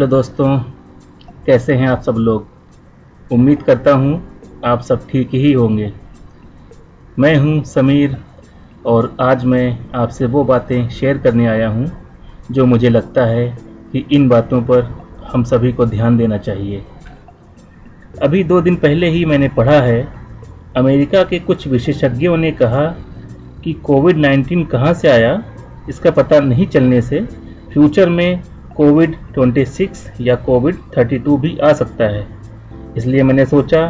Hello दोस्तों, कैसे हैं आप सब लोग। उम्मीद करता हूं आप सब ठीक ही होंगे। मैं हूं समीर और आज मैं आपसे वो बातें शेयर करने आया हूं जो मुझे लगता है कि इन बातों पर हम सभी को ध्यान देना चाहिए। अभी 2 दिन पहले ही मैंने पढ़ा है, अमेरिका के कुछ विशेषज्ञों ने कहा कि कोविड-19 कहां से आया इसका पता नहीं चलने से फ्यूचर में कोविड-26 या कोविड-32 भी आ सकता है। इसलिए मैंने सोचा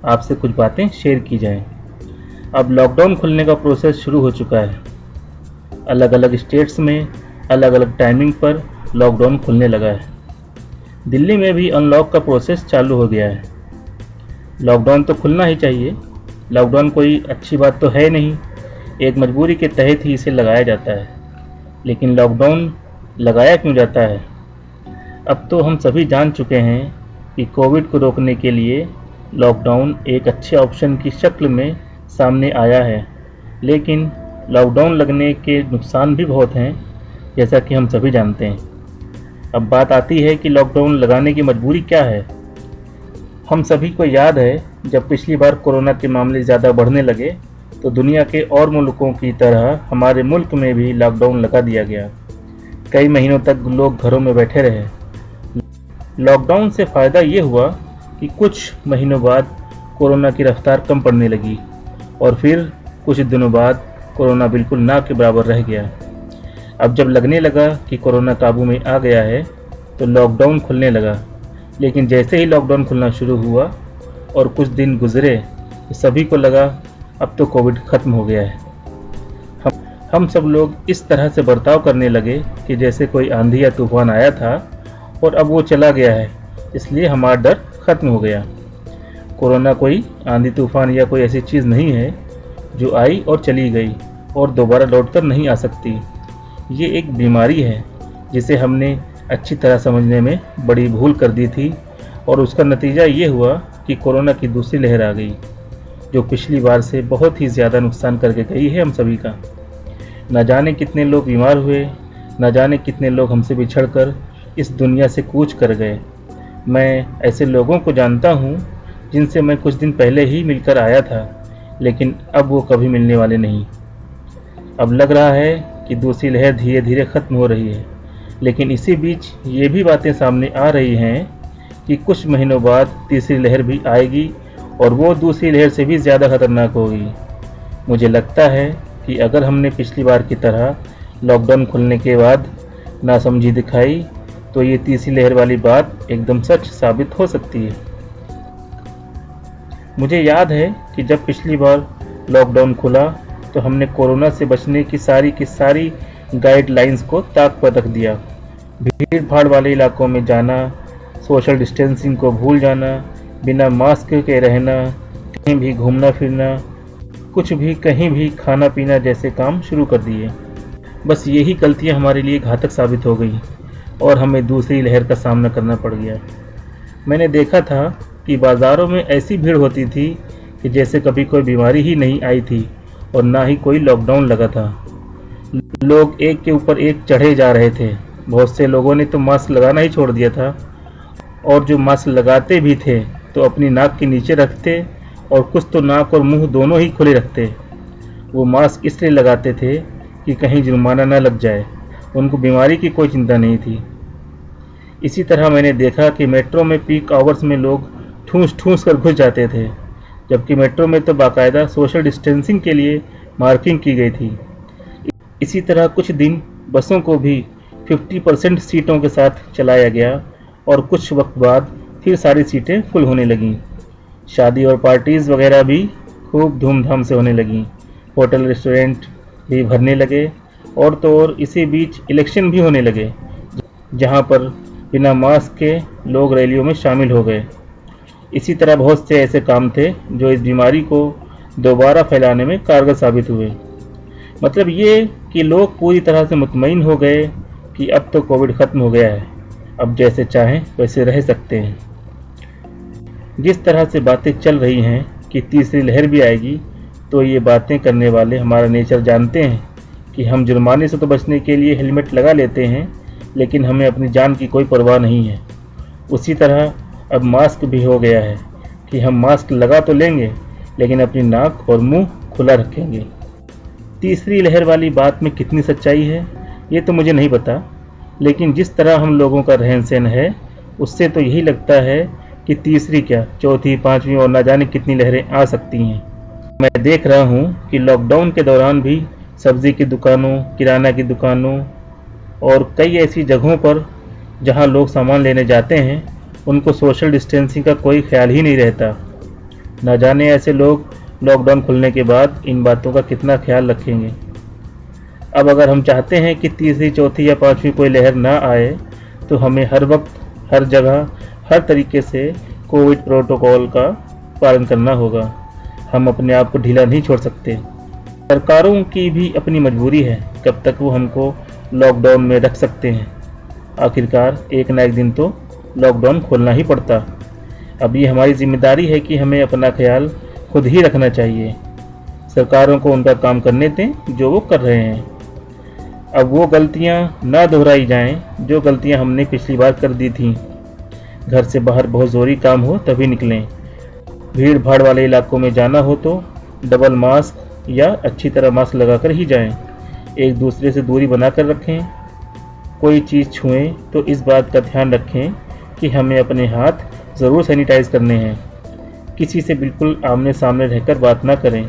आपसे कुछ बातें शेयर की जाएं। अब लॉकडाउन खुलने का प्रोसेस शुरू हो चुका है। अलग अलग स्टेट्स में अलग अलग टाइमिंग पर लॉकडाउन खुलने लगा है। दिल्ली में भी अनलॉक का प्रोसेस चालू हो गया है। लॉकडाउन तो खुलना ही चाहिए। लॉकडाउन कोई अच्छी बात तो है नहीं, एक मजबूरी के तहत ही इसे लगाया जाता है। लेकिन लॉकडाउन लगाया क्यों जाता है? अब तो हम सभी जान चुके हैं कि कोविड को रोकने के लिए लॉकडाउन एक अच्छे ऑप्शन की शक्ल में सामने आया है। लेकिन लॉकडाउन लगने के नुकसान भी बहुत हैं, जैसा कि हम सभी जानते हैं। अब बात आती है कि लॉकडाउन लगाने की मजबूरी क्या है। हम सभी को याद है, जब पिछली बार कोरोना के मामले ज़्यादा बढ़ने लगे तो दुनिया के और मुल्कों की तरह हमारे मुल्क में भी लॉकडाउन लगा दिया गया। कई महीनों तक लोग घरों में बैठे रहे। लॉकडाउन से फ़ायदा ये हुआ कि कुछ महीनों बाद कोरोना की रफ्तार कम पड़ने लगी और फिर कुछ दिनों बाद कोरोना बिल्कुल ना के बराबर रह गया। अब जब लगने लगा कि कोरोना काबू में आ गया है तो लॉकडाउन खुलने लगा। लेकिन जैसे ही लॉकडाउन खुलना शुरू हुआ और कुछ दिन गुजरे तो सभी को लगा अब तो कोविड ख़त्म हो गया है। हम सब लोग इस तरह से बर्ताव करने लगे कि जैसे कोई आंधी या तूफान आया था और अब वो चला गया है, इसलिए हमारा डर ख़त्म हो गया। कोरोना कोई आंधी तूफान या कोई ऐसी चीज़ नहीं है जो आई और चली गई और दोबारा लौटकर नहीं आ सकती। ये एक बीमारी है जिसे हमने अच्छी तरह समझने में बड़ी भूल कर दी थी और उसका नतीजा ये हुआ कि कोरोना की दूसरी लहर आ गई, जो पिछली बार से बहुत ही ज़्यादा नुकसान करके गई है हम सभी का। न जाने कितने लोग बीमार हुए, न जाने कितने लोग हमसे बिछड़कर इस दुनिया से कूच कर गए। मैं ऐसे लोगों को जानता हूँ जिनसे मैं कुछ दिन पहले ही मिलकर आया था, लेकिन अब वो कभी मिलने वाले नहीं। अब लग रहा है कि दूसरी लहर धीरे धीरे ख़त्म हो रही है, लेकिन इसी बीच ये भी बातें सामने आ रही हैं कि कुछ महीनों बाद तीसरी लहर भी आएगी और वो दूसरी लहर से भी ज़्यादा खतरनाक होगी। मुझे लगता है कि अगर हमने पिछली बार की तरह लॉकडाउन खुलने के बाद नासमझी दिखाई तो ये तीसरी लहर वाली बात एकदम सच साबित हो सकती है। मुझे याद है कि जब पिछली बार लॉकडाउन खुला तो हमने कोरोना से बचने की सारी गाइडलाइंस को ताक पर रख दिया। भीड़ भाड़ वाले इलाकों में जाना, सोशल डिस्टेंसिंग को भूल जाना, बिना मास्क के रहना, कहीं भी घूमना फिरना, कुछ भी कहीं भी खाना पीना जैसे काम शुरू कर दिए। बस यही गलतियां हमारे लिए घातक साबित हो गई और हमें दूसरी लहर का सामना करना पड़ गया। मैंने देखा था कि बाज़ारों में ऐसी भीड़ होती थी कि जैसे कभी कोई बीमारी ही नहीं आई थी और ना ही कोई लॉकडाउन लगा था। लोग एक के ऊपर एक चढ़े जा रहे थे। बहुत से लोगों ने तो मास्क लगाना ही छोड़ दिया था और जो मास्क लगाते भी थे तो अपनी नाक के नीचे रखते और कुछ तो नाक और मुंह दोनों ही खुले रखते। वो मास्क इसलिए लगाते थे कि कहीं जुर्माना न लग जाए। उनको बीमारी की कोई चिंता नहीं थी। इसी तरह मैंने देखा कि मेट्रो में पीक आवर्स में लोग ठूंस ठूंस कर घुस जाते थे, जबकि मेट्रो में तो बाकायदा सोशल डिस्टेंसिंग के लिए मार्किंग की गई थी। इसी तरह कुछ दिन बसों को भी 50% सीटों के साथ चलाया गया और कुछ वक्त बाद फिर सारी सीटें फुल होने लगीं। शादी और पार्टीज़ वगैरह भी खूब धूमधाम से होने लगीं। होटल रेस्टोरेंट भी भरने लगे और तो और इसी बीच इलेक्शन भी होने लगे, जहां पर बिना मास्क के लोग रैलियों में शामिल हो गए। इसी तरह बहुत से ऐसे काम थे जो इस बीमारी को दोबारा फैलाने में कारगर साबित हुए। मतलब ये कि लोग पूरी तरह से मुतमईन हो गए कि अब तो कोविड ख़त्म हो गया है, अब जैसे चाहें वैसे रह सकते हैं। जिस तरह से बातें चल रही हैं कि तीसरी लहर भी आएगी, तो ये बातें करने वाले हमारा नेचर जानते हैं कि हम जुर्माने से तो बचने के लिए हेलमेट लगा लेते हैं, लेकिन हमें अपनी जान की कोई परवाह नहीं है। उसी तरह अब मास्क भी हो गया है कि हम मास्क लगा तो लेंगे लेकिन अपनी नाक और मुंह खुला रखेंगे। तीसरी लहर वाली बात में कितनी सच्चाई है ये तो मुझे नहीं पता, लेकिन जिस तरह हम लोगों का रहन सहन है उससे तो यही लगता है कि तीसरी क्या चौथी पांचवी और ना जाने कितनी लहरें आ सकती हैं। मैं देख रहा हूँ कि लॉकडाउन के दौरान भी सब्जी की दुकानों, किराना की दुकानों और कई ऐसी जगहों पर जहाँ लोग सामान लेने जाते हैं उनको सोशल डिस्टेंसिंग का कोई ख्याल ही नहीं रहता। न जाने ऐसे लोग लॉकडाउन खुलने के बाद इन बातों का कितना ख्याल रखेंगे। अब अगर हम चाहते हैं कि तीसरी चौथी या पांचवी कोई लहर ना आए तो हमें हर वक्त हर जगह हर तरीके से कोविड प्रोटोकॉल का पालन करना होगा। हम अपने आप को ढीला नहीं छोड़ सकते। सरकारों की भी अपनी मजबूरी है, कब तक वो हमको लॉकडाउन में रख सकते हैं। आखिरकार एक ना एक दिन तो लॉकडाउन खोलना ही पड़ता। अब ये हमारी जिम्मेदारी है कि हमें अपना ख्याल खुद ही रखना चाहिए। सरकारों को उनका काम करने दें जो वो कर रहे हैं। अब वो गलतियां ना दोहराई जाएं जो गलतियां हमने पिछली बार कर दी थीं। घर से बाहर बहुत ज़रूरी काम हो तभी निकलें। भीड़ भाड़ वाले इलाकों में जाना हो तो डबल मास्क या अच्छी तरह मास्क लगाकर ही जाएं। एक दूसरे से दूरी बनाकर रखें। कोई चीज़ छुएं तो इस बात का ध्यान रखें कि हमें अपने हाथ ज़रूर सैनिटाइज करने हैं। किसी से बिल्कुल आमने सामने रहकर बात ना करें,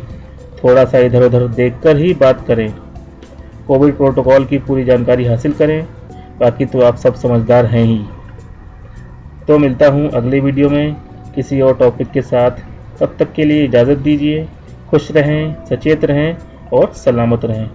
थोड़ा सा इधर उधर देखकर ही बात करें। कोविड प्रोटोकॉल की पूरी जानकारी हासिल करें। बाकी तो आप सब समझदार हैं ही। तो मिलता हूँ अगले वीडियो में किसी और टॉपिक के साथ। तब तक के लिए इजाज़त दीजिए। खुश रहें, सचेत रहें और सलामत रहें।